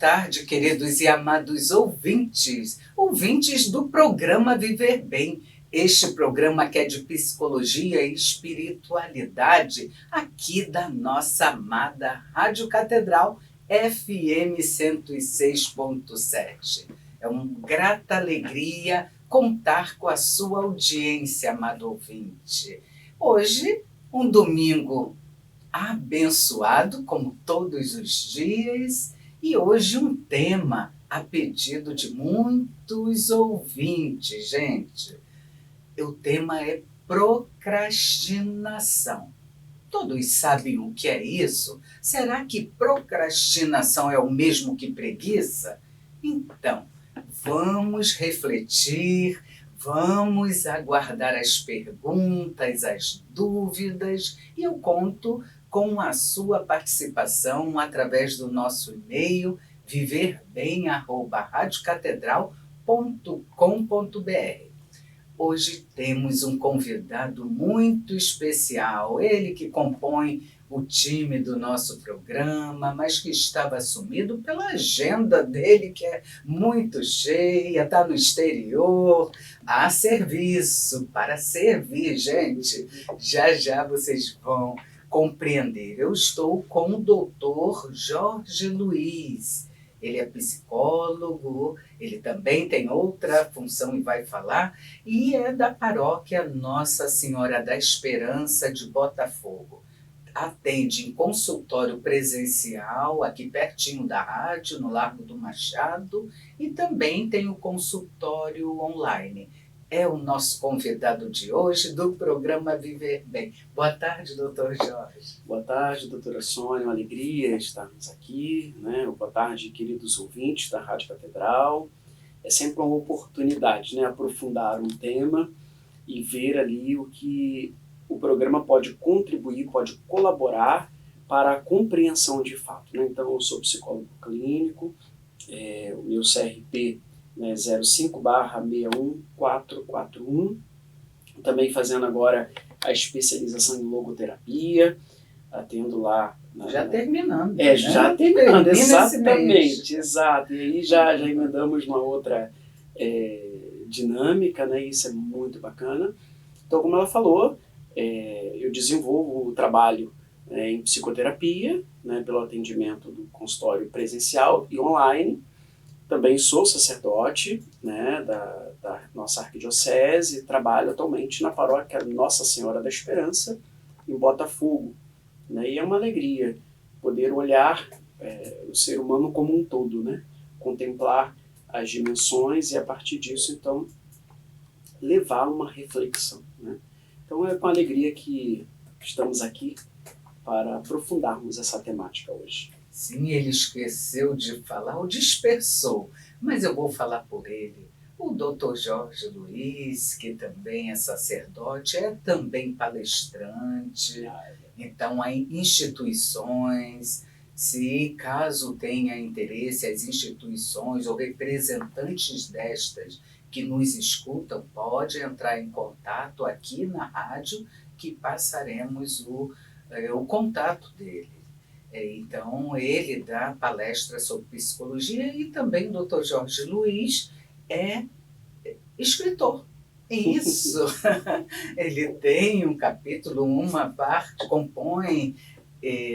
tarde, queridos e amados ouvintes do programa Viver Bem. Este programa que é de psicologia e espiritualidade, aqui da nossa amada Rádio Catedral FM 106.7. É uma grata alegria contar com a sua audiência, amado ouvinte. Hoje, um domingo abençoado, como todos os dias, e hoje um tema a pedido de muitos ouvintes, gente. O tema é procrastinação. Todos sabem o que é isso? Será que procrastinação é o mesmo que preguiça? Então, vamos refletir, vamos aguardar as perguntas, as dúvidas, e eu conto com a sua participação através do nosso e-mail viverbem@radiocatedral.com.br. Hoje temos um convidado muito especial, ele que compõe o time do nosso programa, mas que estava sumido pela agenda dele, que é muito cheia, está no exterior, a serviço, para servir, gente. Já já vocês vão compreender. Eu estou com o doutor Jorge Luiz. Ele é psicólogo, ele também tem outra função e vai falar, e é da paróquia Nossa Senhora da Esperança de Botafogo. Atende em consultório presencial, aqui pertinho da rádio, no Largo do Machado, e também tem o consultório online. É o nosso convidado de hoje do programa Viver Bem. Boa tarde, doutor Jorge. Boa tarde, doutora Sônia. Uma alegria estarmos aqui, né? Boa tarde, queridos ouvintes da Rádio Catedral. É sempre uma oportunidade, né? Aprofundar um tema e ver ali o que o programa pode contribuir, pode colaborar para a compreensão de fato, né? Então, eu sou psicólogo clínico, o meu CRP, né, 05/61441, também fazendo agora a especialização em logoterapia, atendo lá... Já terminando. Já terminando, exatamente, exato. E aí já emendamos uma outra dinâmica, né? Isso é muito bacana. Então, como ela falou, eu desenvolvo o trabalho em psicoterapia, né, pelo atendimento do consultório presencial e online. Também sou sacerdote, né, da nossa arquidiocese, trabalho atualmente na paróquia Nossa Senhora da Esperança, em Botafogo. Né, e é uma alegria poder olhar o ser humano como um todo, né, contemplar as dimensões e, a partir disso, então, levar uma reflexão. Né. Então, é com alegria que estamos aqui para aprofundarmos essa temática hoje. Sim, ele esqueceu de falar ou dispersou, mas eu vou falar por ele. O doutor Jorge Luiz, que também é sacerdote, é também palestrante. Então, há instituições, se caso tenha interesse, as instituições ou representantes destas que nos escutam, pode entrar em contato aqui na rádio, que passaremos o contato dele. Então, ele dá palestra sobre psicologia e também o Dr. Jorge Luiz é escritor. Isso! Ele tem um capítulo, uma parte, compõe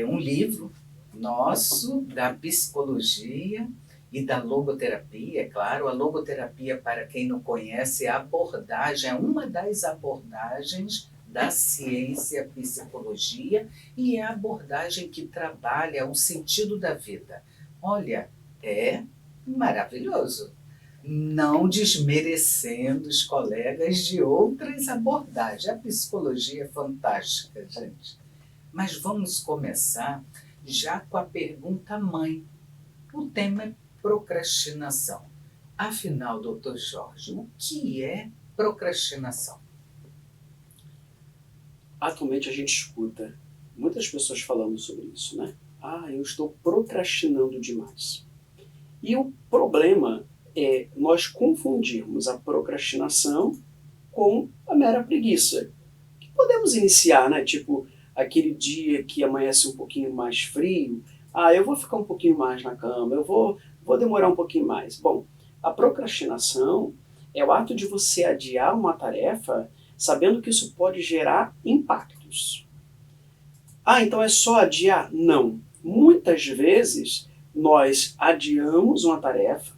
um livro nosso da psicologia e da logoterapia, é claro. A logoterapia, para quem não conhece, é a abordagem, é uma das abordagens da ciência psicologia e é a abordagem que trabalha o sentido da vida. Olha, é maravilhoso. Não desmerecendo os colegas de outras abordagens. A psicologia é fantástica, gente. Mas vamos começar já com a pergunta mãe. O tema é procrastinação. Afinal, doutor Jorge, o que é procrastinação? Atualmente a gente escuta muitas pessoas falando sobre isso, né? Eu estou procrastinando demais. E o problema é nós confundirmos a procrastinação com a mera preguiça. Que podemos iniciar, né? Tipo, aquele dia que amanhece um pouquinho mais frio, eu vou ficar um pouquinho mais na cama, eu vou vou demorar um pouquinho mais. Bom, a procrastinação é o ato de você adiar uma tarefa sabendo que isso pode gerar impactos. Ah, então é só adiar? Não. Muitas vezes nós adiamos uma tarefa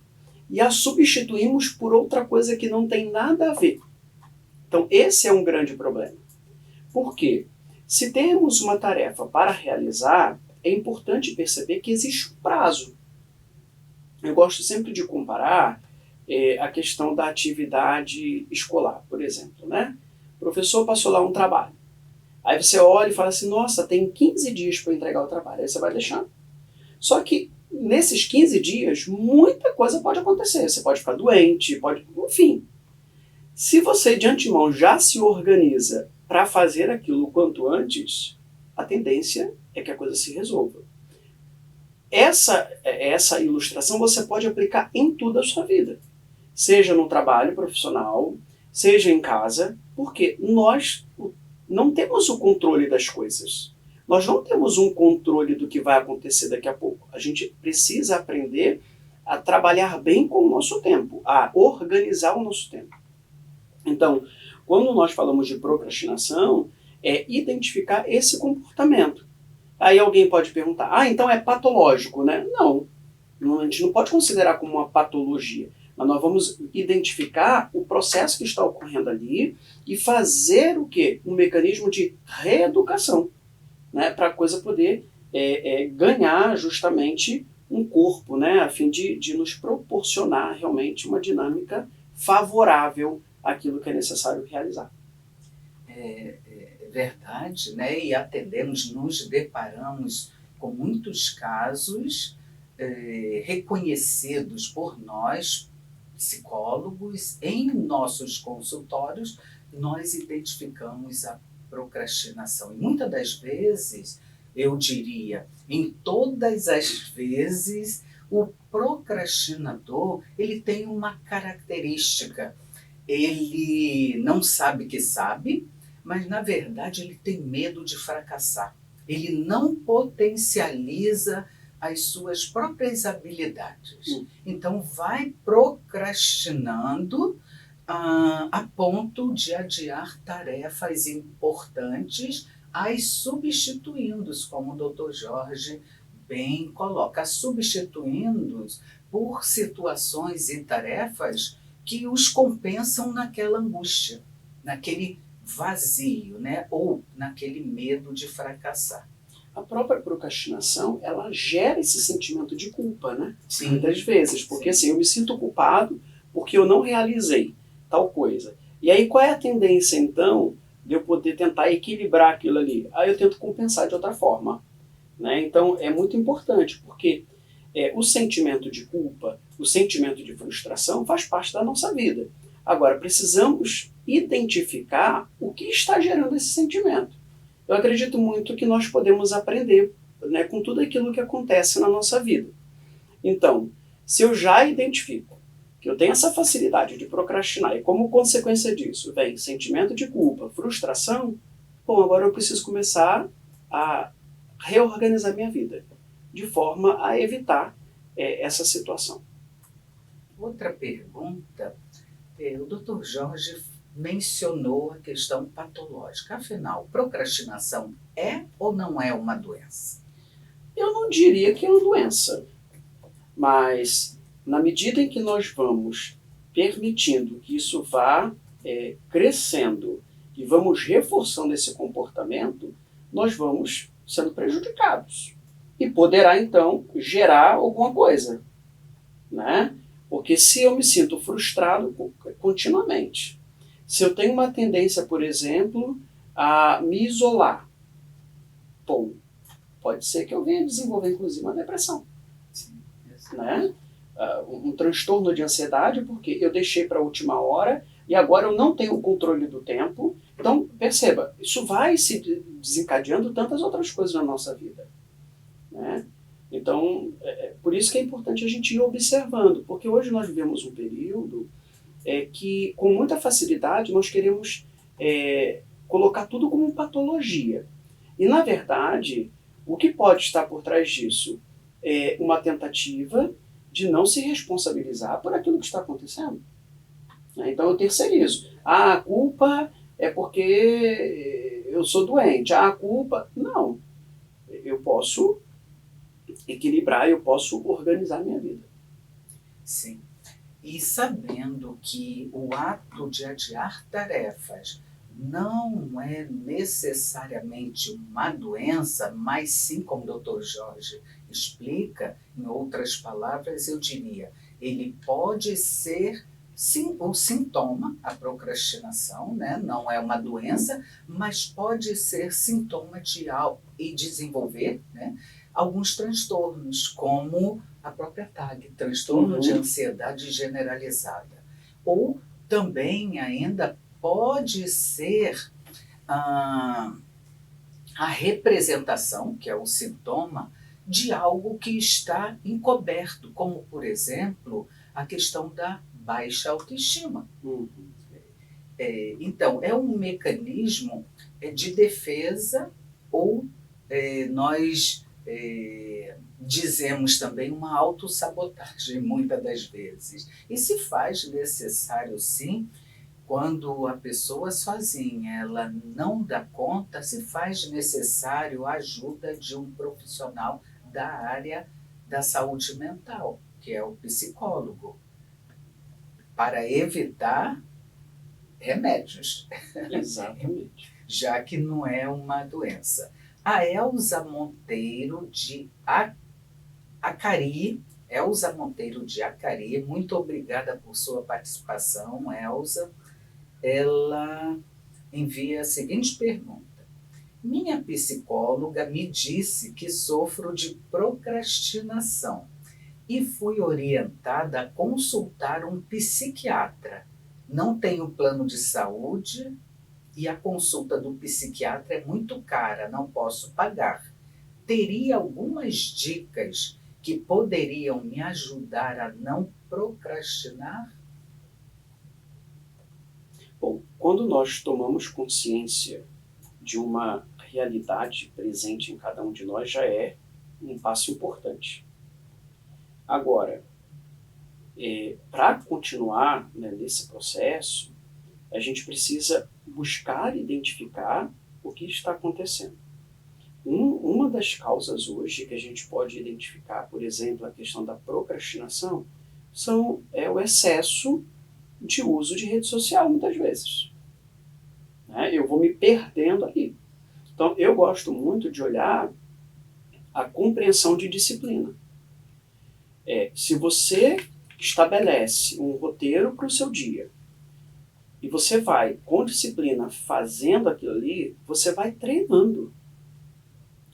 e a substituímos por outra coisa que não tem nada a ver. Então esse é um grande problema. Por quê? Se temos uma tarefa para realizar, é importante perceber que existe um prazo. Eu gosto sempre de comparar a questão da atividade escolar, por exemplo, né? O professor passou lá um trabalho. Aí você olha e fala assim, nossa, tem 15 dias para entregar o trabalho. Aí você vai deixando. Só que nesses 15 dias, muita coisa pode acontecer. Você pode ficar doente, enfim. Se você de antemão já se organiza para fazer aquilo o quanto antes, a tendência é que a coisa se resolva. Essa ilustração você pode aplicar em toda a sua vida. Seja no trabalho profissional, seja em casa, porque nós não temos o controle das coisas. Nós não temos um controle do que vai acontecer daqui a pouco. A gente precisa aprender a trabalhar bem com o nosso tempo, a organizar o nosso tempo. Então, quando nós falamos de procrastinação, é identificar esse comportamento. Aí alguém pode perguntar, então é patológico, né? Não, a gente não pode considerar como uma patologia. Mas nós vamos identificar o processo que está ocorrendo ali e fazer o quê? Um mecanismo de reeducação, né? Para a coisa poder ganhar justamente um corpo, né? A fim de nos proporcionar realmente uma dinâmica favorável àquilo que é necessário realizar. É verdade, né? E nos deparamos com muitos casos reconhecidos por nós, psicólogos, em nossos consultórios, nós identificamos a procrastinação. E muitas das vezes, eu diria, em todas as vezes, o procrastinador, ele tem uma característica. Ele não sabe que sabe, mas na verdade ele tem medo de fracassar. Ele não potencializa as suas próprias habilidades. Então vai procrastinando a ponto de adiar tarefas importantes, as substituindo-os, como o Dr. Jorge bem coloca, substituindo-os por situações e tarefas que os compensam naquela angústia, naquele vazio, né? Ou naquele medo de fracassar. A própria procrastinação, ela gera esse sentimento de culpa, né? Sim. Muitas vezes, porque assim, eu me sinto culpado porque eu não realizei tal coisa. E aí qual é a tendência, então, de eu poder tentar equilibrar aquilo ali? Aí eu tento compensar de outra forma, né? Então é muito importante, porque o sentimento de culpa, o sentimento de frustração faz parte da nossa vida. Agora, precisamos identificar o que está gerando esse sentimento. Eu acredito muito que nós podemos aprender, né, com tudo aquilo que acontece na nossa vida. Então, se eu já identifico que eu tenho essa facilidade de procrastinar e como consequência disso vem sentimento de culpa, frustração, bom, agora eu preciso começar a reorganizar minha vida de forma a evitar essa situação. Outra pergunta, o Dr. Jorge mencionou a questão patológica. Afinal, procrastinação é ou não é uma doença? Eu não diria que é uma doença, mas na medida em que nós vamos permitindo que isso vá crescendo e vamos reforçando esse comportamento, nós vamos sendo prejudicados. E poderá, então, gerar alguma coisa, né? Porque se eu me sinto frustrado continuamente, se eu tenho uma tendência, por exemplo, a me isolar, bom, pode ser que eu venha desenvolver, inclusive, uma depressão. Sim, Né? Um transtorno de ansiedade, porque eu deixei para a última hora e agora eu não tenho o controle do tempo. Então, perceba, isso vai se desencadeando tantas outras coisas na nossa vida. Né? Então, por isso que é importante a gente ir observando, porque hoje nós vivemos um período que, com muita facilidade, nós queremos colocar tudo como patologia. E, na verdade, o que pode estar por trás disso é uma tentativa de não se responsabilizar por aquilo que está acontecendo. Então eu terceirizo. A culpa é porque eu sou doente. A culpa... Não. Eu posso equilibrar, eu posso organizar minha vida. Sim. E sabendo que o ato de adiar tarefas não é necessariamente uma doença, mas sim, como o Dr. Jorge explica, em outras palavras, eu diria, ele pode ser sim, o sintoma, a procrastinação, né? Não é uma doença, mas pode ser sintoma de algo e desenvolver, né, alguns transtornos, como a própria TAG, transtorno de ansiedade generalizada. Ou também ainda pode ser a representação, que é o sintoma, de algo que está encoberto, como, por exemplo, a questão da baixa autoestima. Então, é um mecanismo de defesa ou nós dizemos também uma autossabotagem, muitas das vezes. E se faz necessário, sim, quando a pessoa sozinha ela não dá conta, se faz necessário a ajuda de um profissional da área da saúde mental, que é o psicólogo, para evitar remédios. Exatamente. Já que não é uma doença. A Elza Monteiro de Acari, Elza Monteiro de Acari, muito obrigada por sua participação, Elza. Ela envia a seguinte pergunta. Minha psicóloga me disse que sofro de procrastinação e fui orientada a consultar um psiquiatra. Não tenho plano de saúde e a consulta do psiquiatra é muito cara, não posso pagar. Teria algumas dicas que poderiam me ajudar a não procrastinar? Bom, quando nós tomamos consciência de uma realidade presente em cada um de nós, já é um passo importante. Agora, para continuar, né, nesse processo, a gente precisa buscar identificar o que está acontecendo. Uma das causas hoje que a gente pode identificar, por exemplo, a questão da procrastinação, é o excesso de uso de rede social, muitas vezes. Né? Eu vou me perdendo ali. Então, eu gosto muito de olhar a compreensão de disciplina. Se você estabelece um roteiro para o seu dia, e você vai, com disciplina, fazendo aquilo ali, você vai treinando.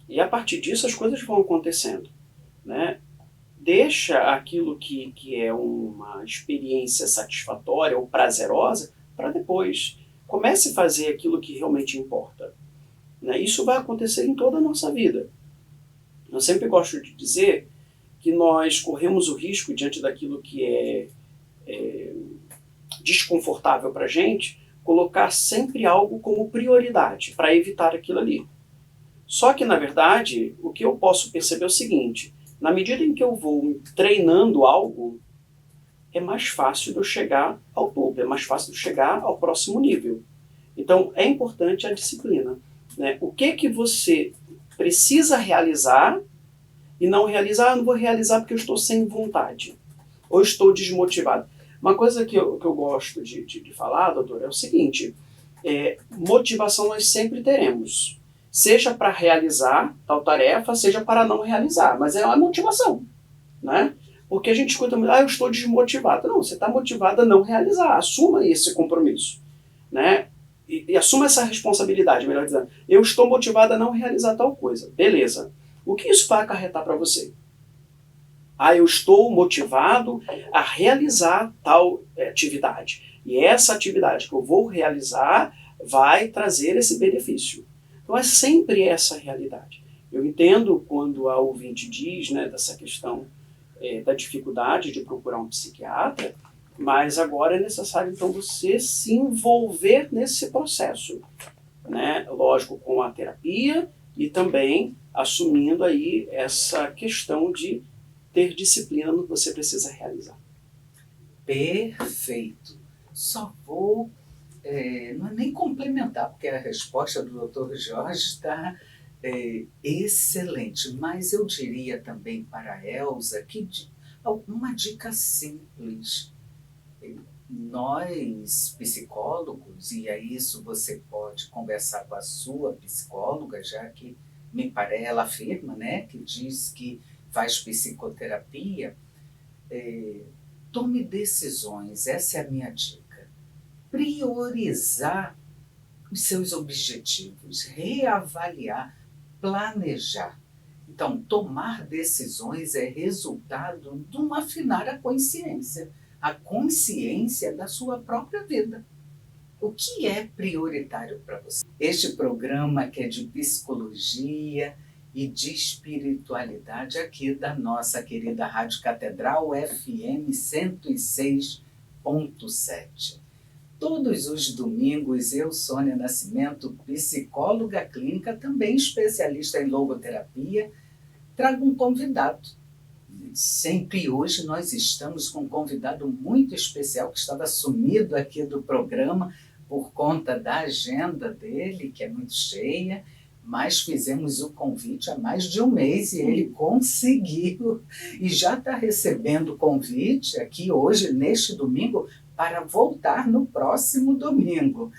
E a partir disso as coisas vão acontecendo. Né? Deixa aquilo que é uma experiência satisfatória ou prazerosa para depois. Comece a fazer aquilo que realmente importa. Né? Isso vai acontecer em toda a nossa vida. Eu sempre gosto de dizer que nós corremos o risco, diante daquilo que é desconfortável para a gente, colocar sempre algo como prioridade para evitar aquilo ali. Só que, na verdade, o que eu posso perceber é o seguinte: na medida em que eu vou treinando algo, é mais fácil de eu chegar ao topo, é mais fácil de eu chegar ao próximo nível. Então, é importante a disciplina. Né? O que você precisa realizar e não realizar, não vou realizar porque eu estou sem vontade, ou estou desmotivado. Uma coisa que eu gosto de falar, doutor, é o seguinte: motivação nós sempre teremos. Seja para realizar tal tarefa, seja para não realizar. Mas é uma motivação. Né? Porque a gente escuta muito, eu estou desmotivado. Não, você está motivado a não realizar. Assuma esse compromisso. Né? E assuma essa responsabilidade, melhor dizendo. Eu estou motivado a não realizar tal coisa. Beleza. O que isso vai acarretar para você? Eu estou motivado a realizar tal atividade. E essa atividade que eu vou realizar vai trazer esse benefício. Então é sempre essa realidade. Eu entendo quando a ouvinte diz, né, dessa questão da dificuldade de procurar um psiquiatra, mas agora é necessário então você se envolver nesse processo. Né? Lógico, com a terapia e também assumindo aí essa questão de ter disciplina no que você precisa realizar. Perfeito. Só vou, não é nem complementar, porque a resposta do Dr. Jorge está excelente, mas eu diria também para a Elza que uma dica simples. Nós, psicólogos, e a isso você pode conversar com a sua psicóloga, já que me parece, ela afirma, né, que diz que faz psicoterapia, tome decisões, essa é a minha dica. Priorizar os seus objetivos, reavaliar, planejar. Então, tomar decisões é resultado de um afinar a consciência da sua própria vida. O que é prioritário para você? Este programa que é de psicologia e de espiritualidade aqui da nossa querida Rádio Catedral FM 106.7. Todos os domingos, eu, Sônia Nascimento, psicóloga clínica, também especialista em logoterapia, trago um convidado. Sempre hoje nós estamos com um convidado muito especial que estava sumido aqui do programa por conta da agenda dele, que é muito cheia, mas fizemos o convite há mais de um mês e ele conseguiu e já está recebendo o convite aqui hoje, neste domingo, para voltar no próximo domingo.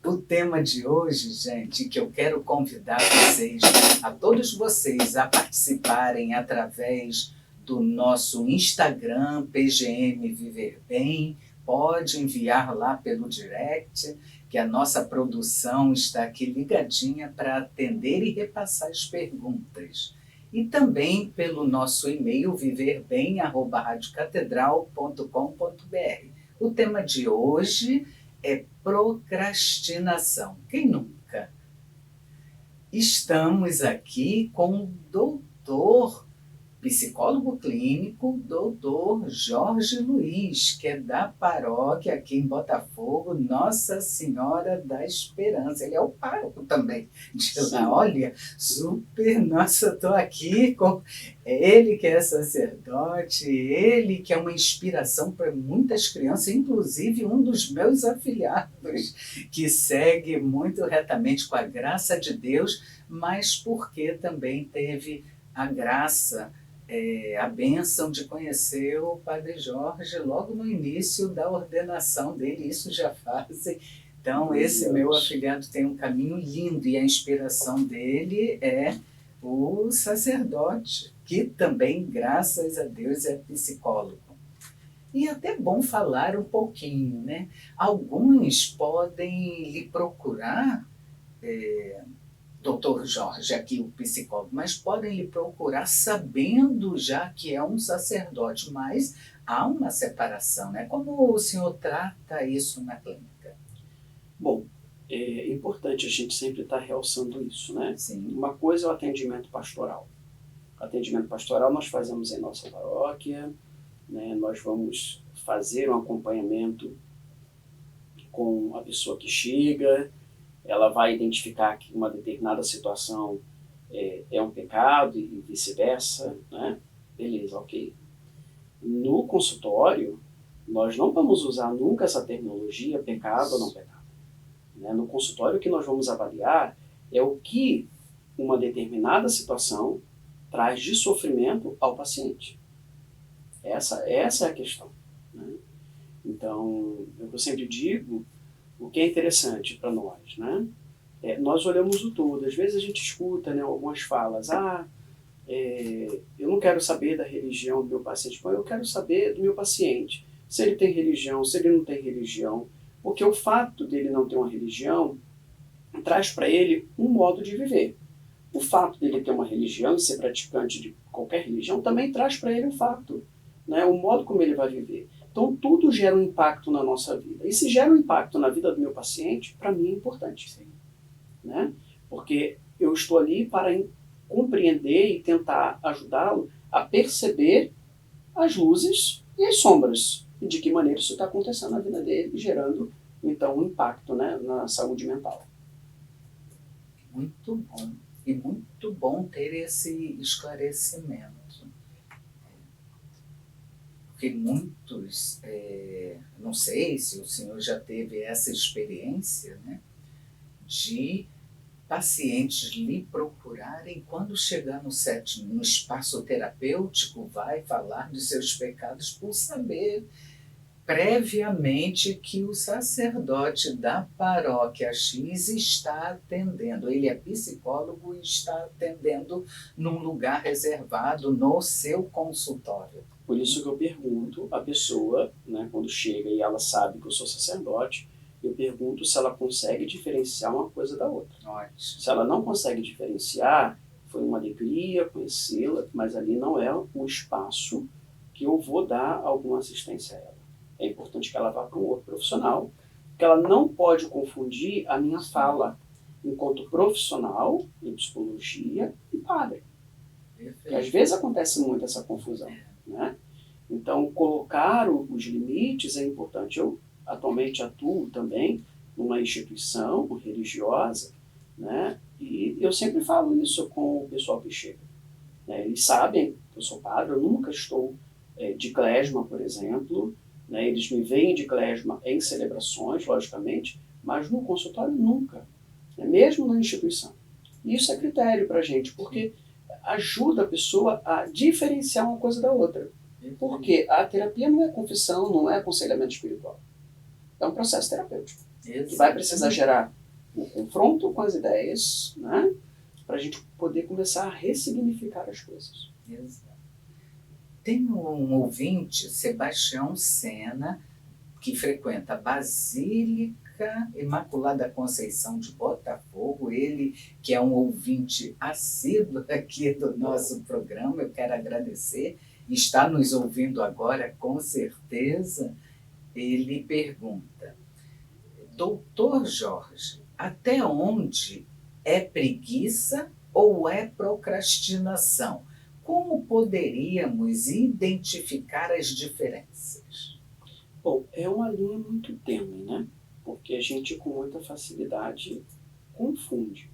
O tema de hoje, gente, que eu quero convidar vocês, a todos vocês, a participarem através do nosso Instagram, PGM Viver Bem, pode enviar lá pelo direct, que a nossa produção está aqui ligadinha para atender e repassar as perguntas. E também pelo nosso e-mail viverbem@radiocatedral.com.br. O tema de hoje é procrastinação. Quem nunca? Estamos aqui com o doutor, psicólogo clínico, doutor Jorge Luiz, que é da paróquia aqui em Botafogo, Nossa Senhora da Esperança. Ele é o pároco também de lá. Olha, super, nossa, eu estou aqui com ele que é sacerdote, ele que é uma inspiração para muitas crianças, inclusive um dos meus afilhados, que segue muito retamente com a graça de Deus, mas porque também teve a graça, a bênção de conhecer o Padre Jorge logo no início da ordenação dele, isso já faz. Então, esse meu afilhado tem um caminho lindo e a inspiração dele é o sacerdote, que também, graças a Deus, é psicólogo. E é até bom falar um pouquinho, né? Alguns podem lhe procurar, doutor Jorge, aqui o psicólogo, mas podem lhe procurar sabendo já que é um sacerdote, mas há uma separação, né? Como o senhor trata isso na clínica? Bom, é importante a gente sempre estar realçando isso, né? Sim. Uma coisa é o atendimento pastoral. O atendimento pastoral nós fazemos em nossa paróquia, né? Nós vamos fazer um acompanhamento com a pessoa que chega, ela vai identificar que uma determinada situação é um pecado e vice-versa, né? Beleza, ok. No consultório, nós não vamos usar nunca essa terminologia pecado ou não pecado. Né? No consultório, o que nós vamos avaliar é o que uma determinada situação traz de sofrimento ao paciente. Essa é a questão. Né? Então, eu sempre digo, o que é interessante para nós, né? Nós olhamos o todo. Às vezes a gente escuta, né, algumas falas, eu não quero saber da religião do meu paciente, mas eu quero saber do meu paciente, se ele tem religião, se ele não tem religião, porque o fato dele não ter uma religião traz para ele um modo de viver. O fato dele ter uma religião e ser praticante de qualquer religião também traz para ele um fato, né, o modo como ele vai viver. Então, tudo gera um impacto na nossa vida. E se gera um impacto na vida do meu paciente, para mim é importante. Sim. Né? Porque eu estou ali para compreender e tentar ajudá-lo a perceber as luzes e as sombras. E de que maneira isso está acontecendo na vida dele, gerando, então, um impacto, né, na saúde mental. Muito bom. E muito bom ter esse esclarecimento. Porque muitos, não sei se o senhor já teve essa experiência, né, de pacientes lhe procurarem quando chegar no espaço terapêutico, vai falar dos seus pecados por saber previamente que o sacerdote da paróquia X está atendendo. Ele é psicólogo e está atendendo num lugar reservado no seu consultório. Por isso que eu pergunto à pessoa, né, quando chega e ela sabe que eu sou sacerdote, eu pergunto se ela consegue diferenciar uma coisa da outra. Ótimo. Se ela não consegue diferenciar, foi uma alegria conhecê-la, mas ali não é o espaço que eu vou dar alguma assistência a ela. É importante que ela vá para um outro profissional, porque ela não pode confundir a minha fala enquanto profissional em psicologia e padre. Porque às vezes acontece muito essa confusão, né? Então, colocar os limites é importante. Eu atualmente atuo também numa instituição religiosa, né? E eu sempre falo isso com o pessoal que chega, né? Eles sabem que eu sou padre, eu nunca estou de clésma, por exemplo, né? Eles me veem de clésma em celebrações, logicamente, mas no consultório nunca, né? Mesmo na instituição. E isso é critério para a gente, porque ajuda a pessoa a diferenciar uma coisa da outra. Porque a terapia não é confissão, não é aconselhamento espiritual. É um processo terapêutico. Que vai precisar gerar um confronto com as ideias, né? Para a gente poder começar a ressignificar as coisas. Exato. Tem um ouvinte, Sebastião Sena, que frequenta a Basílica Imaculada Conceição de Botafogo, ele que é um ouvinte assíduo aqui do nosso programa, eu quero agradecer, está nos ouvindo agora com certeza. Ele pergunta: Doutor Jorge, até onde é preguiça ou é procrastinação? Como poderíamos identificar as diferenças? Bom, é uma linha muito tênue, né? Porque a gente com muita facilidade confunde.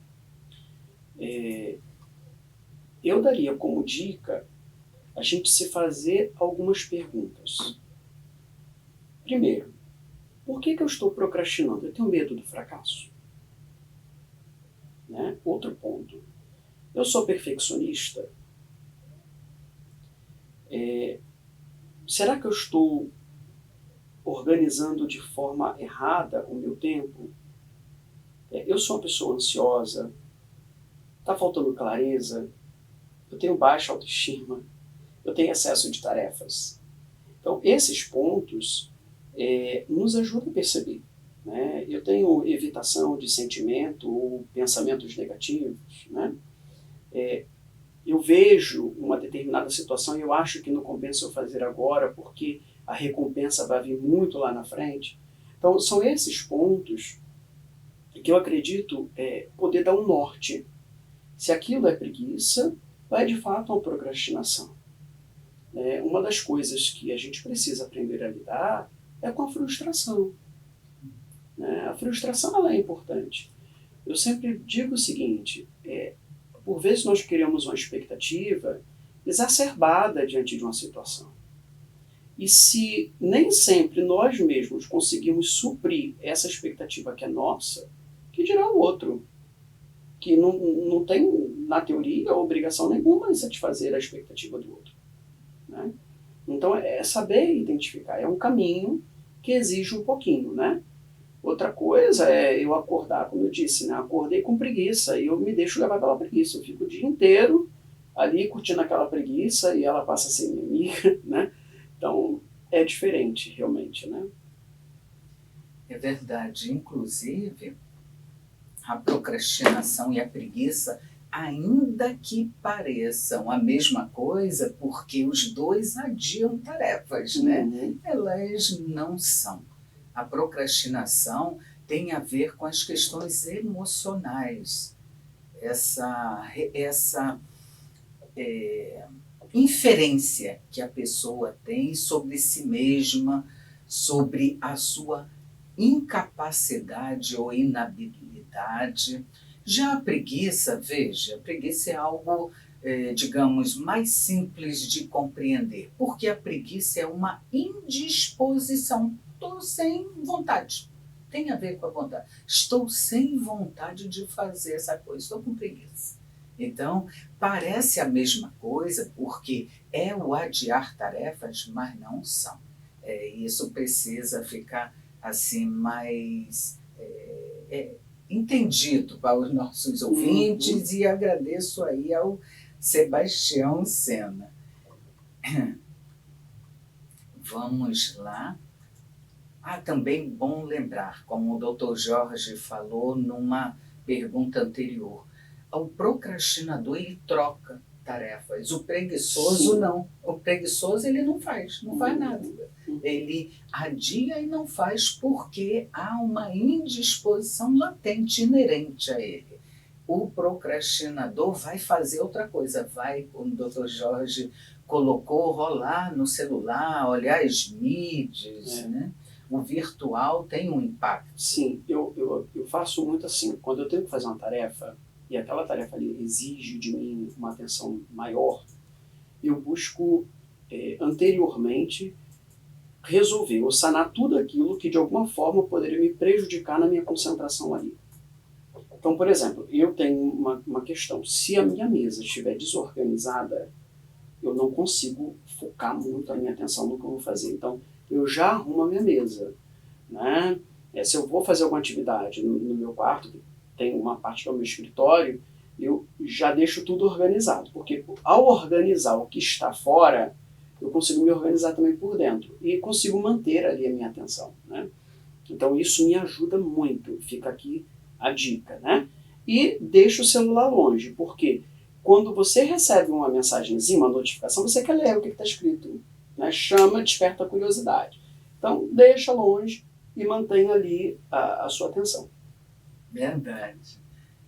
Eu daria como dica a gente se fazer algumas perguntas. Primeiro, por que eu estou procrastinando? Eu tenho medo do fracasso. Né? Outro ponto, eu sou perfeccionista? Será que eu estou organizando de forma errada o meu tempo? Eu sou uma pessoa ansiosa? Está faltando clareza? Eu tenho baixa autoestima? Eu tenho excesso de tarefas? Então, esses pontos nos ajudam a perceber. Né? Eu tenho evitação de sentimento ou pensamentos negativos. Né? Eu vejo uma determinada situação e eu acho que não compensa eu fazer agora porque a recompensa vai vir muito lá na frente. Então, são esses pontos que eu acredito poder dar um norte. Se aquilo é preguiça, vai de fato uma procrastinação. Uma das coisas que a gente precisa aprender a lidar é com a frustração. A frustração ela é importante. Eu sempre digo o seguinte, por vezes nós criamos uma expectativa exacerbada diante de uma situação. E se nem sempre nós mesmos conseguimos suprir essa expectativa que é nossa, que dirá o outro, que não tem, na teoria, obrigação nenhuma em satisfazer a expectativa do outro. Né? Então é saber identificar, é um caminho que exige um pouquinho, né? Outra coisa é eu acordar, como eu disse, né? Acordei com preguiça e eu me deixo levar pela preguiça. Eu fico o dia inteiro ali curtindo aquela preguiça e ela passa a ser minha amiga, né? Então é diferente realmente, né? É verdade. Inclusive, a procrastinação e a preguiça, ainda que pareçam a mesma coisa, porque os dois adiam tarefas, né? Elas não são. A procrastinação tem a ver com as questões emocionais, essa inferência que a pessoa tem sobre si mesma, sobre a sua incapacidade ou inabilidade. Já a preguiça, veja, a preguiça é algo digamos, mais simples de compreender, porque a preguiça é uma indisposição. Estou sem vontade. Tem a ver com a vontade. Estou sem vontade de fazer essa coisa, estou com preguiça. Então, parece a mesma coisa, porque é o adiar tarefas, mas não são. Isso precisa ficar assim mais entendido para os nossos ouvintes, e agradeço aí ao Sebastião Sena. Vamos lá. Também bom lembrar, como o Dr. Jorge falou numa pergunta anterior, o procrastinador ele troca tarefas, o preguiçoso Sim. não. O preguiçoso ele não faz nada. Ele adia e não faz porque há uma indisposição latente, inerente a ele. O procrastinador vai fazer outra coisa, vai, como o Dr. Jorge colocou, rolar no celular, olhar as mídias, né? O virtual tem um impacto. Sim, eu faço muito assim, quando eu tenho que fazer uma tarefa, e aquela tarefa ali exige de mim uma atenção maior, eu busco anteriormente resolver ou sanar tudo aquilo que de alguma forma poderia me prejudicar na minha concentração ali. Então, por exemplo, eu tenho uma questão, se a minha mesa estiver desorganizada, eu não consigo focar muito a minha atenção no que eu vou fazer. Então, eu já arrumo a minha mesa, né? Se eu vou fazer alguma atividade no meu quarto, tem uma parte que é o meu escritório, eu já deixo tudo organizado, porque ao organizar o que está fora, eu consigo me organizar também por dentro e consigo manter ali a minha atenção, né? Então isso me ajuda muito, fica aqui a dica, né? E deixa o celular longe, porque quando você recebe uma mensagenzinha, uma notificação, você quer ler o que está escrito, né? Chama, desperta a curiosidade. Então deixa longe e mantenha ali a sua atenção. Verdade.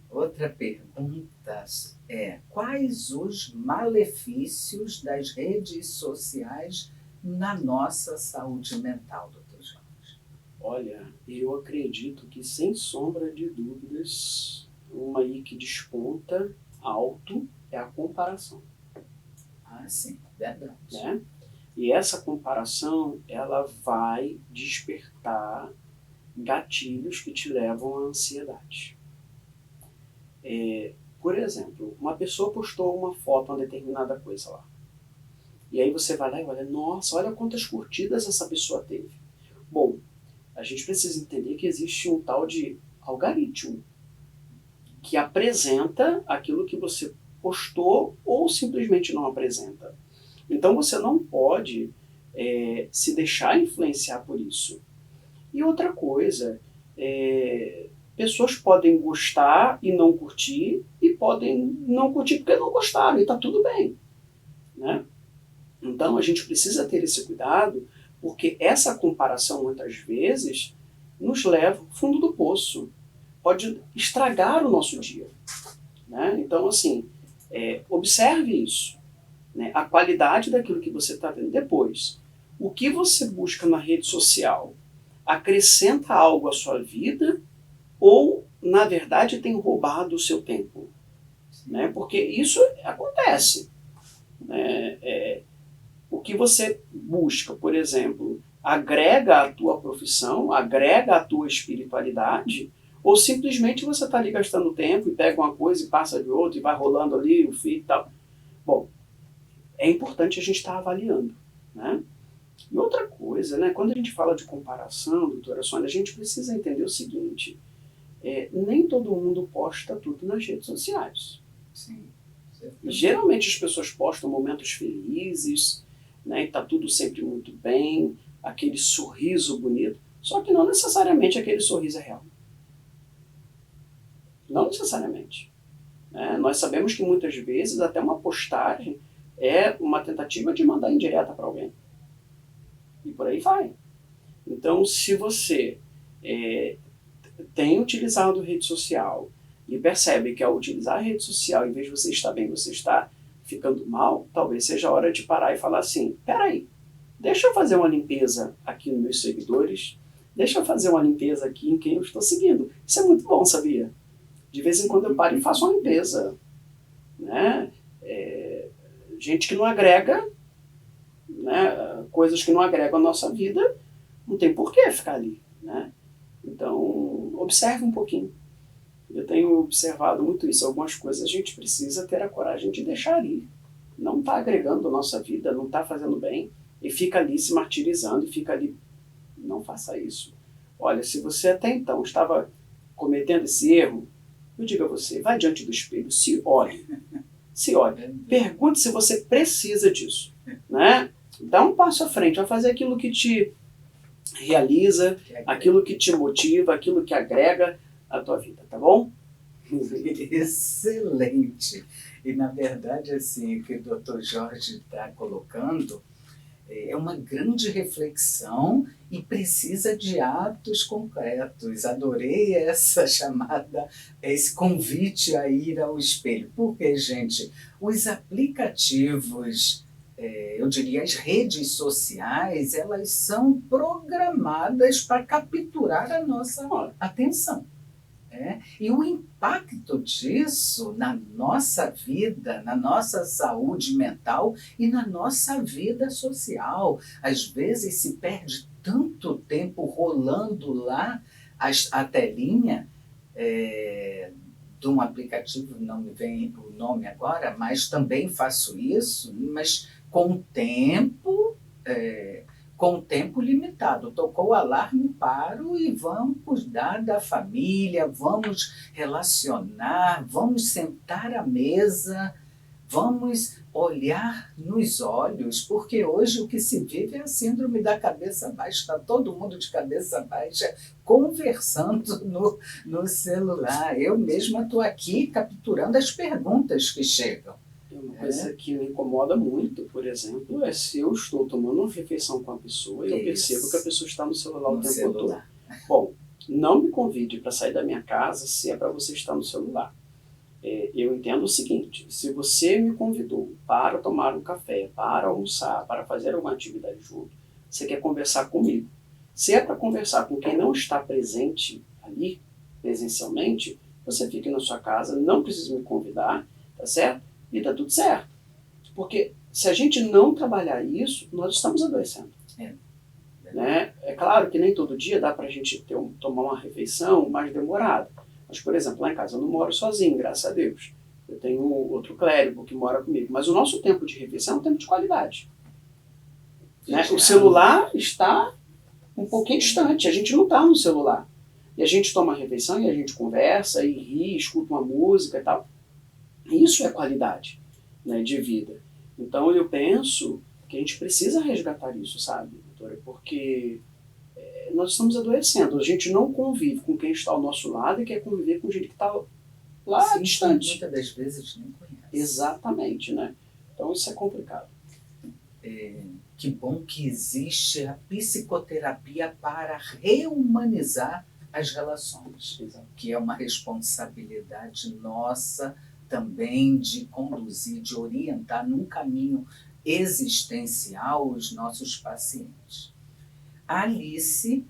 Outra pergunta é: quais os malefícios das redes sociais na nossa saúde mental, doutor Jorge? Olha, eu acredito que, sem sombra de dúvidas, uma aí que desponta alto é a comparação. Sim, verdade. Né? E essa comparação, ela vai despertar gatilhos que te levam à ansiedade. Por exemplo, uma pessoa postou uma foto, uma determinada coisa lá. E aí você vai lá e olha, nossa, olha quantas curtidas essa pessoa teve. Bom, a gente precisa entender que existe um tal de algoritmo que apresenta aquilo que você postou ou simplesmente não apresenta. Então você não pode se deixar influenciar por isso. E outra coisa, pessoas podem gostar e não curtir, e podem não curtir porque não gostaram, e está tudo bem, né? Então a gente precisa ter esse cuidado, porque essa comparação muitas vezes nos leva ao fundo do poço, pode estragar o nosso dia, né? Então assim, observe isso, né? A qualidade daquilo que você está vendo. Depois, o que você busca na rede social acrescenta algo à sua vida ou, na verdade, tem roubado o seu tempo? Né? Porque isso acontece. O que você busca, por exemplo, agrega à tua profissão, agrega à tua espiritualidade, ou simplesmente você está ali gastando tempo e pega uma coisa e passa de outra e vai rolando ali o feed e tal. Bom, é importante a gente estar avaliando, né? E outra coisa, né, quando a gente fala de comparação, doutora Sônia, a gente precisa entender o seguinte, nem todo mundo posta tudo nas redes sociais. Sim. Geralmente as pessoas postam momentos felizes, né, e está tudo sempre muito bem, aquele sorriso bonito, só que não necessariamente aquele sorriso é real. Não necessariamente. Nós sabemos que muitas vezes até uma postagem é uma tentativa de mandar indireta para alguém. E por aí vai. Então, se você tem utilizado rede social e percebe que ao utilizar a rede social, em vez de você estar bem, você está ficando mal, talvez seja a hora de parar e falar assim, peraí, deixa eu fazer uma limpeza aqui nos meus seguidores, deixa eu fazer uma limpeza aqui em quem eu estou seguindo. Isso é muito bom, sabia? De vez em quando eu paro e faço uma limpeza, né? Gente que não agrega, né, coisas que não agregam a nossa vida, não tem por que ficar ali, né? Então, observe um pouquinho. Eu tenho observado muito isso. Algumas coisas a gente precisa ter a coragem de deixar ir. Não está agregando a nossa vida, não está fazendo bem, e fica ali se martirizando, e fica ali. Não faça isso. Olha, se você até então estava cometendo esse erro, eu digo a você, vai diante do espelho, se olhe. Se olhe. Pergunte se você precisa disso, né? Dá um passo à frente, vai fazer aquilo que te realiza, aquilo que te motiva, aquilo que agrega a tua vida, tá bom? Excelente! E na verdade, assim, o que o Dr. Jorge está colocando é uma grande reflexão e precisa de atos concretos. Adorei essa chamada, esse convite a ir ao espelho. Porque, gente, os aplicativos, eu diria as redes sociais, elas são programadas para capturar a nossa atenção. E o impacto disso na nossa vida, na nossa saúde mental e na nossa vida social. Às vezes se perde tanto tempo rolando lá a telinha de um aplicativo, não me vem o nome agora, mas também faço isso, mas com tempo limitado. Tocou o alarme, paro e vamos cuidar da família, vamos relacionar, vamos sentar à mesa, vamos olhar nos olhos, porque hoje o que se vive é a síndrome da cabeça baixa, está todo mundo de cabeça baixa conversando no celular. Eu mesma estou aqui capturando as perguntas que chegam. Uma coisa que me incomoda muito, por exemplo, é se eu estou tomando uma refeição com a pessoa e eu percebo que a pessoa está no celular o tempo todo. Bom, não me convide para sair da minha casa se é para você estar no celular. Eu entendo o seguinte, se você me convidou para tomar um café, para almoçar, para fazer alguma atividade junto, você quer conversar comigo. Se é para conversar com quem não está presente ali, presencialmente, você fique na sua casa, não precisa me convidar, tá certo? E tá tudo certo. Porque se a gente não trabalhar isso, nós estamos adoecendo. Né? É claro que nem todo dia dá pra gente tomar uma refeição mais demorada. Mas, por exemplo, lá em casa eu não moro sozinho, graças a Deus. Eu tenho outro clérigo que mora comigo. Mas o nosso tempo de refeição é um tempo de qualidade. Né? O celular está um pouquinho distante. A gente não está no celular. E a gente toma a refeição e a gente conversa e ri, escuta uma música e tal. Isso é qualidade, né, de vida. Então eu penso que a gente precisa resgatar isso, sabe, doutora? Porque nós estamos adoecendo. A gente não convive com quem está ao nosso lado e quer conviver com gente que está lá distante. Muitas das vezes nem conhece. Exatamente, né? Então isso é complicado. Que bom que existe a psicoterapia para reumanizar as relações. Exato. Que é uma responsabilidade nossa também de conduzir, de orientar num caminho existencial os nossos pacientes. A Alice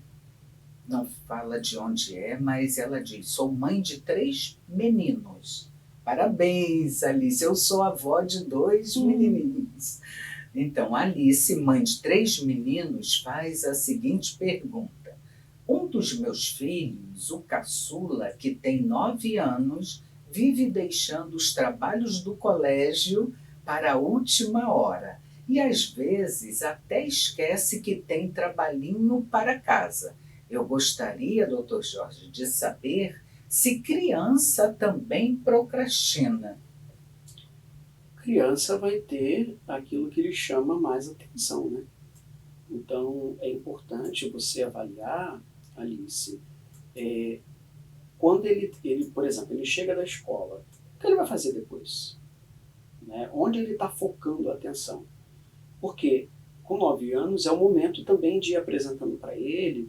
não fala de onde é, mas ela diz, sou mãe de 3 meninos. Parabéns, Alice, eu sou avó de 2 menininhos. Então, Alice, mãe de 3 meninos, faz a seguinte pergunta. Um dos meus filhos, o caçula, que tem 9 anos, vive deixando os trabalhos do colégio para a última hora e às vezes até esquece que tem trabalhinho para casa. Eu gostaria, Dr. Jorge, de saber se criança também procrastina. Criança vai ter aquilo que ele chama mais atenção, né? Então é importante você avaliar, Alice, quando ele, por exemplo, ele chega da escola, o que ele vai fazer depois? Né? Onde ele está focando a atenção? Porque com 9 anos é o momento também de ir apresentando para ele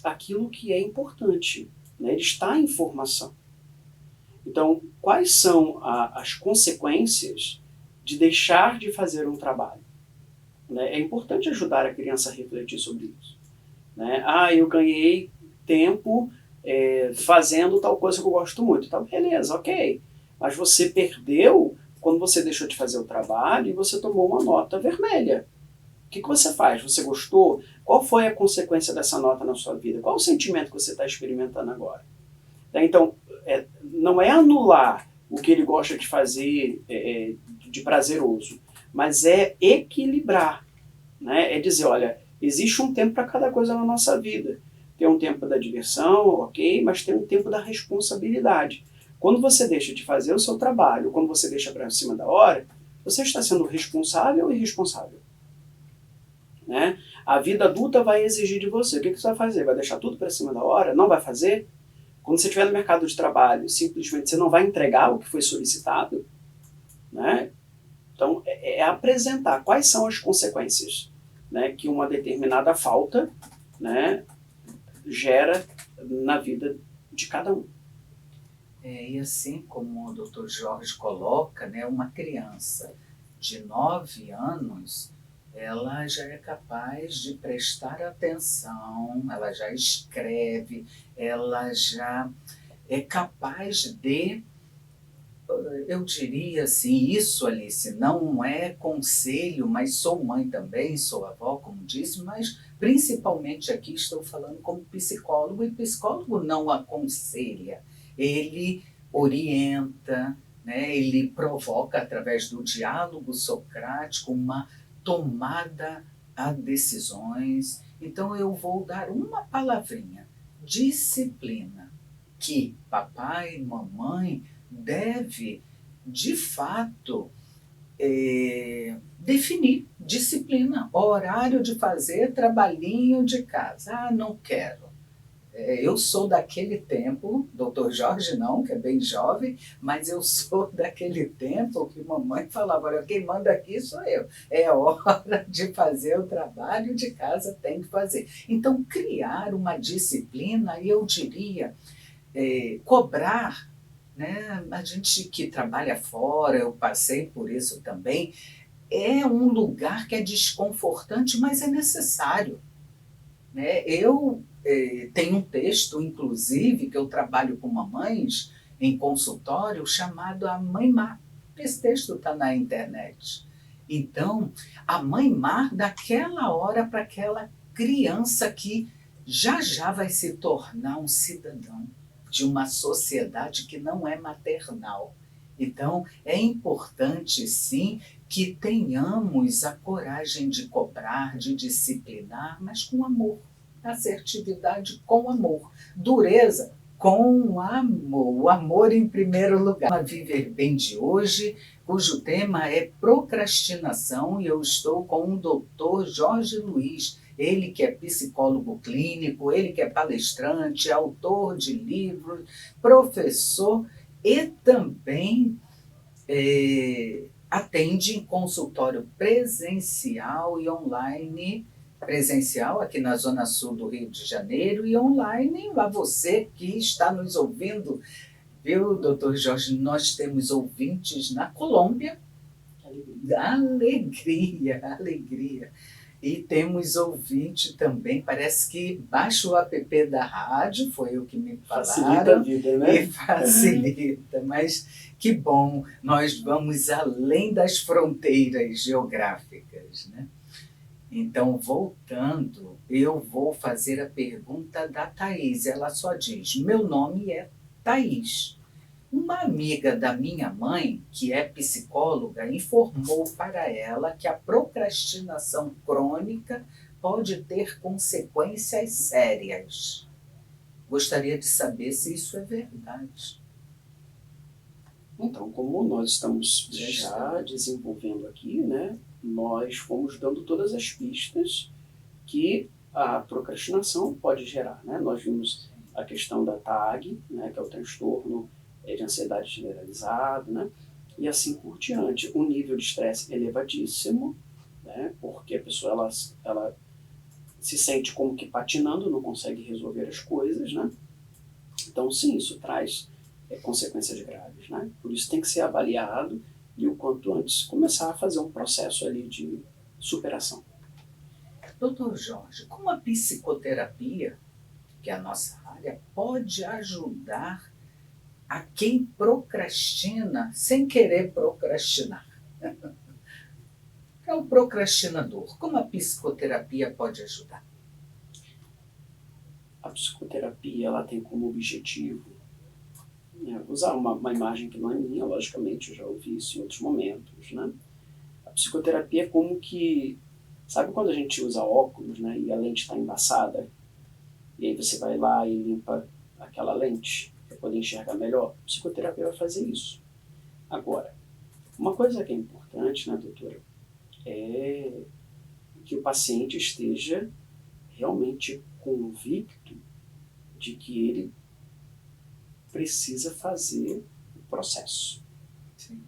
aquilo que é importante. Né? Ele está em formação. Então, quais são as consequências de deixar de fazer um trabalho? Né? É importante ajudar a criança a refletir sobre isso. Né? Eu ganhei tempo fazendo tal coisa que eu gosto muito. Então, beleza, ok. Mas você perdeu quando você deixou de fazer o trabalho e você tomou uma nota vermelha. O que você faz? Você gostou? Qual foi a consequência dessa nota na sua vida? Qual o sentimento que você está experimentando agora? Então, não é anular o que ele gosta de fazer de prazeroso, mas é equilibrar, né? É dizer, olha, existe um tempo para cada coisa na nossa vida. Tem um tempo da diversão, ok, mas tem um tempo da responsabilidade. Quando você deixa de fazer o seu trabalho, quando você deixa para cima da hora, você está sendo responsável ou irresponsável? Né? A vida adulta vai exigir de você. O que você vai fazer? Vai deixar tudo para cima da hora? Não vai fazer? Quando você estiver no mercado de trabalho, simplesmente você não vai entregar o que foi solicitado? Né? Então, é apresentar quais são as consequências, né, que uma determinada falta, né, gera na vida de cada um. E assim como o Dr. Jorge coloca, né, uma criança de 9 anos, ela já é capaz de prestar atenção, ela já escreve, ela já é capaz de, eu diria assim, isso, Alice, não é conselho, mas sou mãe também, sou avó, como disse, mas principalmente aqui estou falando como psicólogo, e psicólogo não aconselha, ele orienta, né? Ele provoca através do diálogo socrático uma tomada a decisões. Então eu vou dar uma palavrinha, disciplina, que papai e mamãe deve, de fato, definir disciplina, horário de fazer trabalhinho de casa. Ah, não quero. Eu sou daquele tempo, doutor Jorge não, que é bem jovem, mas eu sou daquele tempo que mamãe falava, olha, quem manda aqui sou eu. É hora de fazer o trabalho de casa, tem que fazer. Então, criar uma disciplina, eu diria, cobrar, né? A gente que trabalha fora, eu passei por isso também, é um lugar que é desconfortante, mas é necessário. Né? Eu tenho um texto, inclusive, que eu trabalho com mamães em consultório, chamado A Mãe Má. Esse texto está na internet. Então, a mãe má daquela hora para aquela criança que já já vai se tornar um cidadão de uma sociedade que não é maternal. Então, é importante, sim, que tenhamos a coragem de cobrar, de disciplinar, mas com amor. Assertividade com amor. Dureza com amor. O amor em primeiro lugar. A Viver Bem de hoje, cujo tema é procrastinação, e eu estou com o Dr. Jorge Luiz, ele que é psicólogo clínico, ele que é palestrante, autor de livros, professor e também atende em consultório presencial e online, presencial aqui na Zona Sul do Rio de Janeiro e online a você que está nos ouvindo. Viu, doutor Jorge, nós temos ouvintes na Colômbia. Alegria, alegria. E temos ouvinte também, parece que baixa o app da rádio, foi o que me falaram. Facilita a vida, né? E facilita, mas que bom, nós vamos além das fronteiras geográficas, né? Então, voltando, eu vou fazer a pergunta da Thaís. Ela só diz, meu nome é Thaís. Uma amiga da minha mãe, que é psicóloga, informou para ela que a procrastinação crônica pode ter consequências sérias. Gostaria de saber se isso é verdade. Então, como nós estamos já desenvolvendo aqui, né, nós fomos dando todas as pistas que a procrastinação pode gerar. Né? Nós vimos a questão da TAG, né, que é o transtorno de ansiedade generalizado, né? E assim por diante. O nível de estresse elevadíssimo, né? Porque a pessoa ela se sente como que patinando, não consegue resolver as coisas, né? Então, sim, isso traz consequências graves, né? Por isso tem que ser avaliado e o quanto antes começar a fazer um processo ali de superação. Doutor Jorge, como a psicoterapia, que é a nossa área, pode ajudar a quem procrastina sem querer procrastinar. É o procrastinador. Como a psicoterapia pode ajudar? A psicoterapia ela tem como objetivo, né, vou usar uma imagem que não é minha, logicamente, eu já ouvi isso em outros momentos, né? A psicoterapia é como que, sabe quando a gente usa óculos, né, e a lente está embaçada, e aí você vai lá e limpa aquela lente para poder enxergar melhor? A psicoterapia vai fazer isso. Agora, uma coisa que é importante, né, doutora, é que o paciente esteja realmente convicto de que ele precisa fazer o processo. Sim.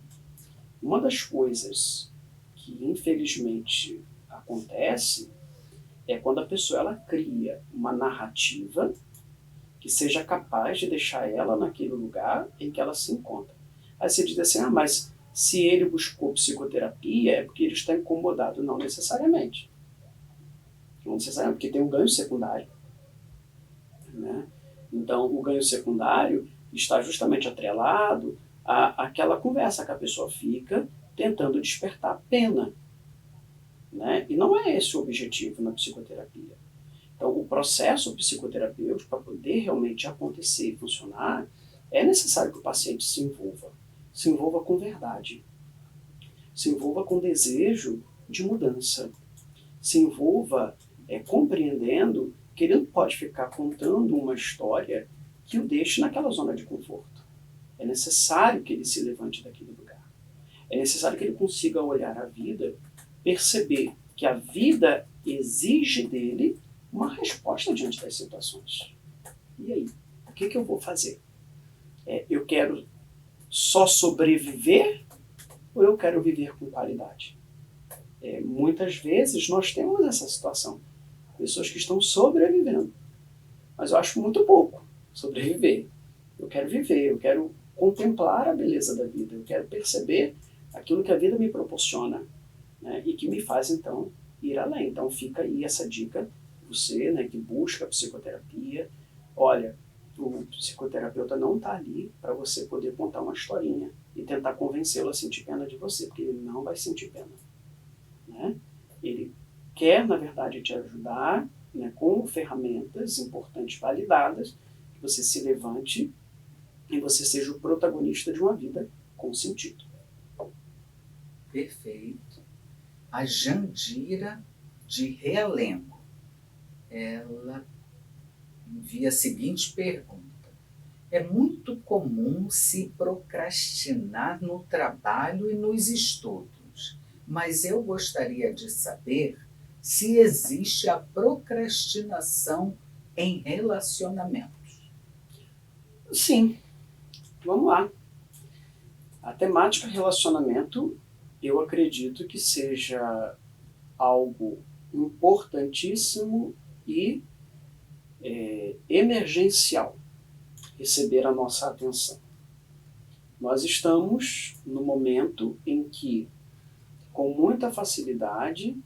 Uma das coisas que infelizmente acontece é quando a pessoa ela cria uma narrativa que seja capaz de deixar ela naquele lugar em que ela se encontra. Aí você diz assim, mas se ele buscou psicoterapia é porque ele está incomodado. Não necessariamente. Não necessariamente, porque tem um ganho secundário. Né? Então, o ganho secundário está justamente atrelado àquela conversa que a pessoa fica tentando despertar pena. Né? E não é esse o objetivo na psicoterapia. Então, o processo psicoterapêutico, para poder realmente acontecer e funcionar, é necessário que o paciente se envolva com verdade, se envolva com desejo de mudança, se envolva compreendendo que ele não pode ficar contando uma história que o deixe naquela zona de conforto. É necessário que ele se levante daquele lugar. É necessário que ele consiga olhar a vida, perceber que a vida exige dele uma resposta diante das situações. E aí? O que eu vou fazer? Eu quero só sobreviver ou eu quero viver com qualidade? Muitas vezes nós temos essa situação. Pessoas que estão sobrevivendo. Mas eu acho muito pouco sobreviver. Eu quero viver, eu quero contemplar a beleza da vida, eu quero perceber aquilo que a vida me proporciona, né, e que me faz, então, ir além. Então fica aí essa dica, você, né, que busca a psicoterapia, olha, o psicoterapeuta não está ali para você poder contar uma historinha e tentar convencê-lo a sentir pena de você, porque ele não vai sentir pena. Né? Ele quer, na verdade, te ajudar, né, com ferramentas importantes validadas, que você se levante e você seja o protagonista de uma vida com sentido. Perfeito. A Jandira de Realengo, ela envia a seguinte pergunta. É muito comum se procrastinar no trabalho e nos estudos, mas eu gostaria de saber se existe a procrastinação em relacionamentos. Sim, vamos lá. A temática relacionamento, eu acredito que seja algo importantíssimo e emergencial receber a nossa atenção. Nós estamos no momento em que, com muita facilidade,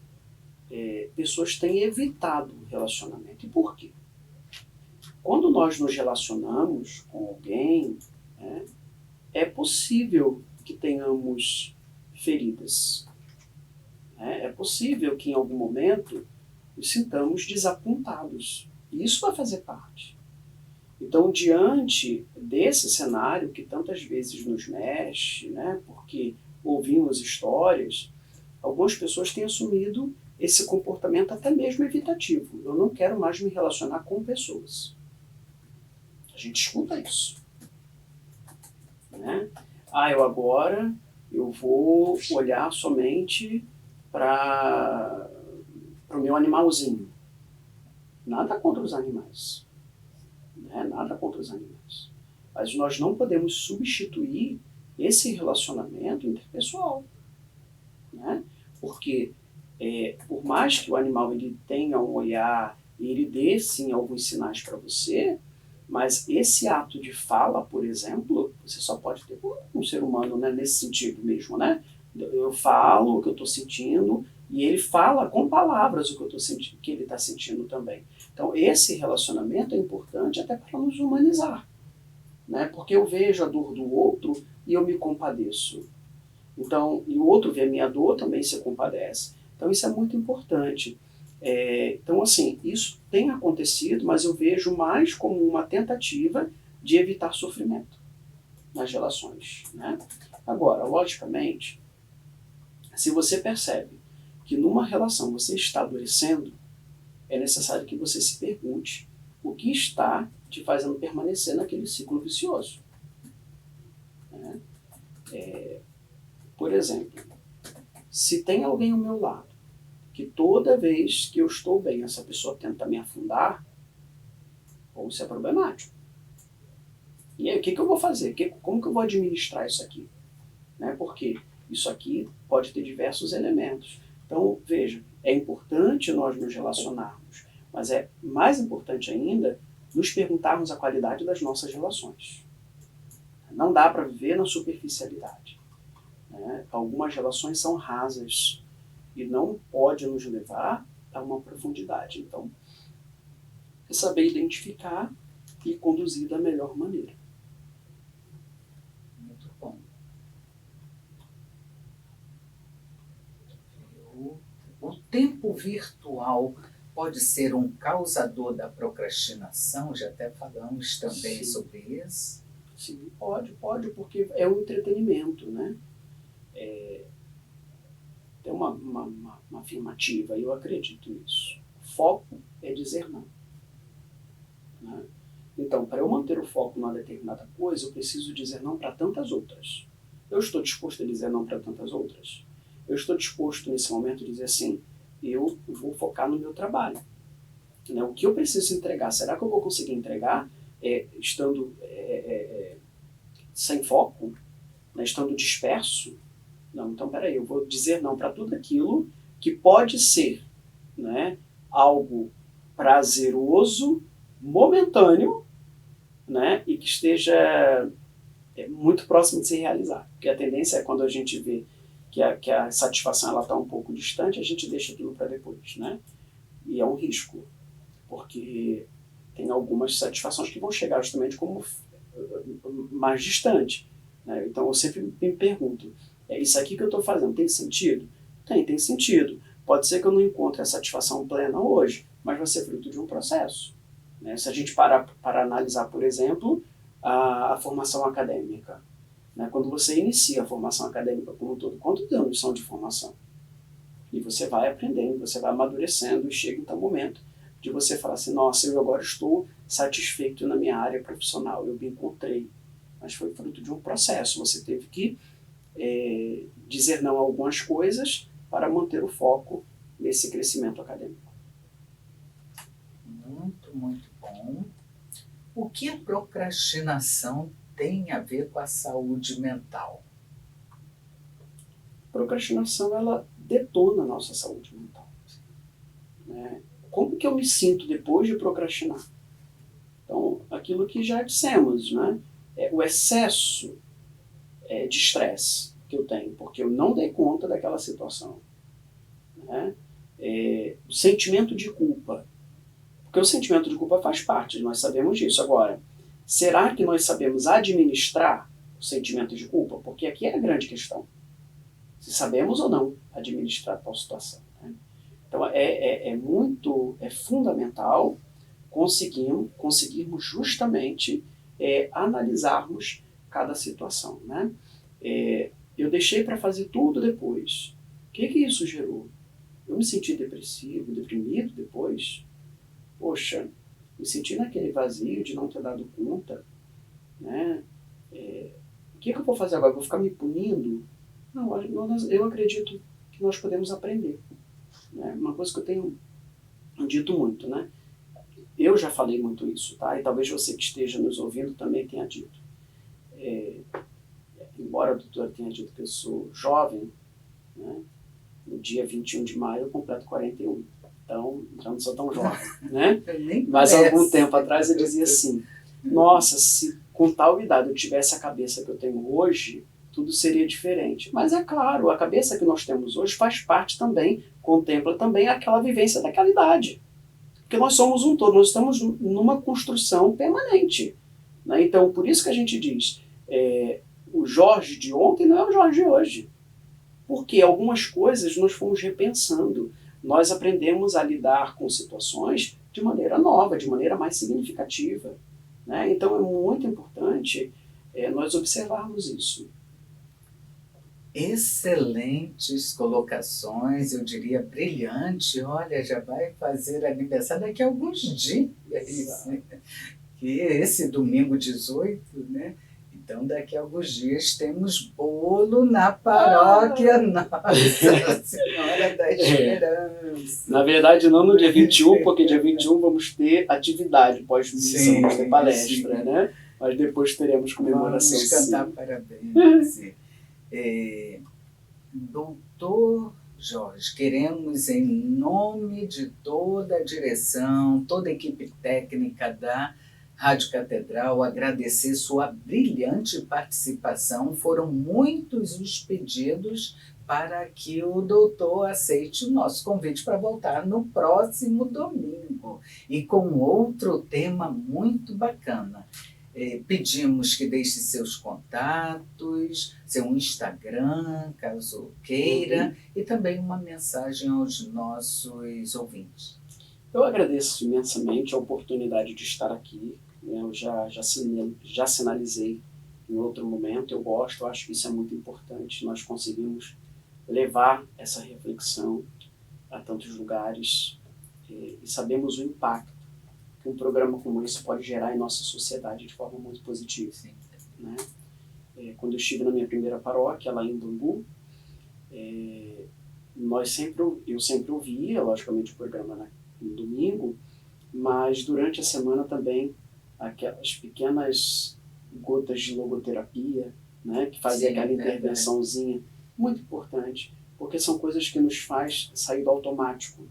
pessoas têm evitado o relacionamento. E por quê? Quando nós nos relacionamos com alguém, né, é possível que tenhamos feridas. É possível que em algum momento nos sintamos desapontados. E isso vai fazer parte. Então, diante desse cenário que tantas vezes nos mexe, né, porque ouvimos histórias, algumas pessoas têm assumido esse comportamento até mesmo evitativo. Eu não quero mais me relacionar com pessoas. A gente escuta isso. Né? Eu vou olhar somente para o meu animalzinho. Nada contra os animais. Né? Nada contra os animais. Mas nós não podemos substituir esse relacionamento interpessoal. Né? Porque por mais que o animal ele tenha um olhar, ele dê sim alguns sinais para você, mas esse ato de fala, por exemplo, você só pode ter com um ser humano, né, nesse sentido mesmo, né? Eu falo o que eu estou sentindo e ele fala com palavras o que eu estou sentindo, que ele está sentindo também. Então esse relacionamento é importante até para nos humanizar. né? Porque eu vejo a dor do outro e eu me compadeço. Então, e o outro vê a minha dor, também se compadece. Então isso é muito importante. Então, assim, isso tem acontecido, mas eu vejo mais como uma tentativa de evitar sofrimento nas relações, né? Agora, logicamente, se você percebe que numa relação você está adoecendo, é necessário que você se pergunte o que está te fazendo permanecer naquele ciclo vicioso, né? Por exemplo, se tem alguém ao meu lado que toda vez que eu estou bem, essa pessoa tenta me afundar, ou isso é problemático. E aí, o que eu vou fazer? Como que eu vou administrar isso aqui? Né? Porque isso aqui pode ter diversos elementos. Então, veja, é importante nós nos relacionarmos, mas é mais importante ainda nos perguntarmos a qualidade das nossas relações. Não dá para viver na superficialidade, né? Algumas relações são rasas e não pode nos levar a uma profundidade. Então, é saber identificar e conduzir da melhor maneira. Muito bom. O tempo virtual pode ser um causador da procrastinação? Já até falamos também Sim. sobre isso. Sim, pode, porque é um entretenimento, né? Tem uma afirmativa, e eu acredito nisso. Foco é dizer não, né? Então, para eu manter o foco numa determinada coisa, eu preciso dizer não para tantas outras. Eu estou disposto a dizer não para tantas outras? Eu estou disposto, nesse momento, a dizer assim, eu vou focar no meu trabalho, né? O que eu preciso entregar, será que eu vou conseguir entregar estando sem foco, né? Estando disperso? Não, então peraí, eu vou dizer não para tudo aquilo que pode ser, né, algo prazeroso, momentâneo, né, e que esteja muito próximo de se realizar. Porque a tendência é quando a gente vê que a satisfação está um pouco distante, a gente deixa aquilo para depois, né? E é um risco, porque tem algumas satisfações que vão chegar justamente como mais distante, né? Então eu sempre me pergunto, isso aqui que eu estou fazendo tem sentido? Tem sentido. Pode ser que eu não encontre a satisfação plena hoje, mas vai ser fruto de um processo, né? Se a gente parar para analisar, por exemplo, a formação acadêmica, né? Quando você inicia a formação acadêmica como um todo, quantos anos são de formação? E você vai aprendendo, você vai amadurecendo e chega então o momento de você falar assim, nossa, eu agora estou satisfeito na minha área profissional, eu me encontrei. Mas foi fruto de um processo, você teve que dizer não a algumas coisas para manter o foco nesse crescimento acadêmico. Muito, muito bom. O que a procrastinação tem a ver com a saúde mental? Procrastinação, ela detona a nossa saúde mental, né? Como que eu me sinto depois de procrastinar? Então, aquilo que já dissemos, né? O excesso de estresse que eu tenho, porque eu não dei conta daquela situação, né? O sentimento de culpa, porque o sentimento de culpa faz parte, nós sabemos disso. Agora, será que nós sabemos administrar o sentimento de culpa? Porque aqui é a grande questão. Se sabemos ou não administrar tal situação, né? Então, é fundamental conseguirmos justamente analisarmos cada situação, né? Eu deixei para fazer tudo depois. O que isso gerou? Eu me senti depressivo, deprimido depois? Poxa, me senti naquele vazio de não ter dado conta, né? O que eu vou fazer agora? Vou ficar me punindo? Não, eu acredito que nós podemos aprender, né? Uma coisa que eu tenho dito muito, né? Eu já falei muito isso, tá? E talvez você que esteja nos ouvindo também tenha dito. Embora a doutora tenha dito que eu sou jovem, né? No dia 21 de maio eu completo 41. Então, já não sou tão jovem, né? Mas há algum tempo atrás eu dizia assim, nossa, se com tal idade eu tivesse a cabeça que eu tenho hoje, tudo seria diferente. Mas é claro, a cabeça que nós temos hoje faz parte também, contempla também aquela vivência daquela idade. Porque nós somos um todo, nós estamos numa construção permanente. Né? Então, por isso que a gente diz, o Jorge de ontem não é o Jorge de hoje. Porque algumas coisas nós fomos repensando. Nós aprendemos a lidar com situações de maneira nova, de maneira mais significativa. Né? Então é muito importante nós observarmos isso. Excelentes colocações, eu diria brilhante. Olha, já vai fazer aniversário daqui a alguns dias. Que esse domingo 18, né? Então, daqui a alguns dias temos bolo na paróquia Nossa Senhora da Esperança. Na verdade, não no dia 21, porque dia 21 vamos ter atividade pós-missa, vamos ter palestra, né? Mas depois teremos comemoração. Vamos cantar parabéns. Doutor Jorge, queremos, em nome de toda a direção, toda a equipe técnica da Rádio Catedral, agradecer sua brilhante participação. Foram muitos os pedidos para que o doutor aceite o nosso convite para voltar no próximo domingo e com outro tema muito bacana. Pedimos que deixe seus contatos, seu Instagram, caso queira, e também uma mensagem aos nossos ouvintes. Eu agradeço imensamente a oportunidade de estar aqui. Eu já sinalizei em outro momento, eu acho que isso é muito importante. Nós conseguimos levar essa reflexão a tantos lugares e sabemos o impacto que um programa como esse pode gerar em nossa sociedade de forma muito positiva. Sim. Né? Quando eu estive na minha primeira paróquia, lá em Bangu, eu sempre ouvia, logicamente, o programa no domingo, mas durante a semana também aquelas pequenas gotas de logoterapia, né, que fazem aquela intervençãozinha, muito importante, porque são coisas que nos faz sair do automático.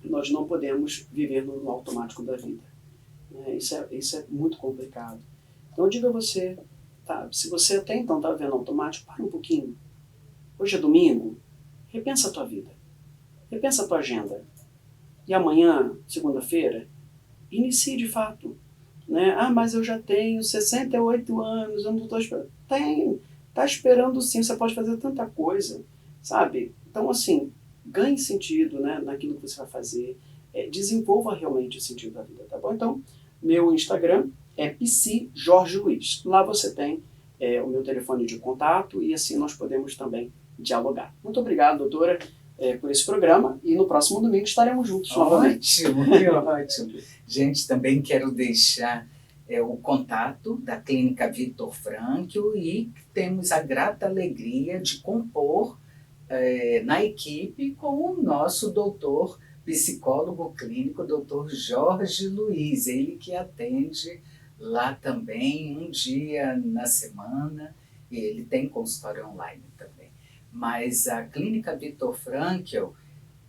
Nós não podemos viver no automático da vida. Né? Isso é muito complicado. Então eu digo a você, tá, se você até então está vendo automático, para um pouquinho. Hoje é domingo, repensa a tua vida, repensa a tua agenda. E amanhã, segunda-feira, inicie de fato. Né? Mas eu já tenho 68 anos, eu não estou esperando. Está esperando sim, você pode fazer tanta coisa, sabe? Então, assim, ganhe sentido, né, naquilo que você vai fazer, desenvolva realmente o sentido da vida, tá bom? Então, meu Instagram é psi_jorge_luiz. Lá você tem o meu telefone de contato e assim nós podemos também dialogar. Muito obrigado, doutora, por esse programa e no próximo domingo estaremos juntos novamente. Ótimo, que ótimo. Gente, também quero deixar o contato da Clínica Victor Frankl e temos a grata alegria de compor na equipe com o nosso doutor psicólogo clínico, doutor Jorge Luiz, ele que atende lá também um dia na semana, e ele tem consultório online também. Mas a Clínica Victor Frankl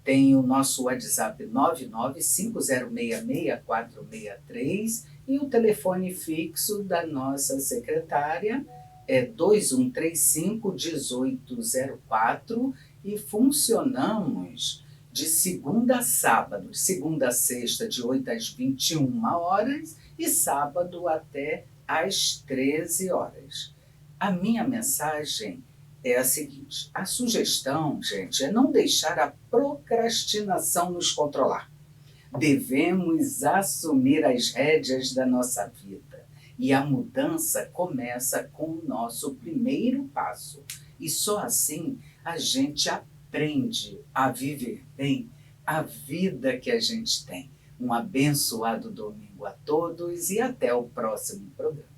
tem o nosso WhatsApp 995066463 e o telefone fixo da nossa secretária é 2135-1804 e funcionamos de segunda a sábado, de segunda a sexta de 8 às 21 horas e sábado até às 13 horas. A minha mensagem é a seguinte: a sugestão, gente, é não deixar a procrastinação nos controlar. Devemos assumir as rédeas da nossa vida e a mudança começa com o nosso primeiro passo. E só assim a gente aprende a viver bem a vida que a gente tem. Um abençoado domingo a todos e até o próximo programa.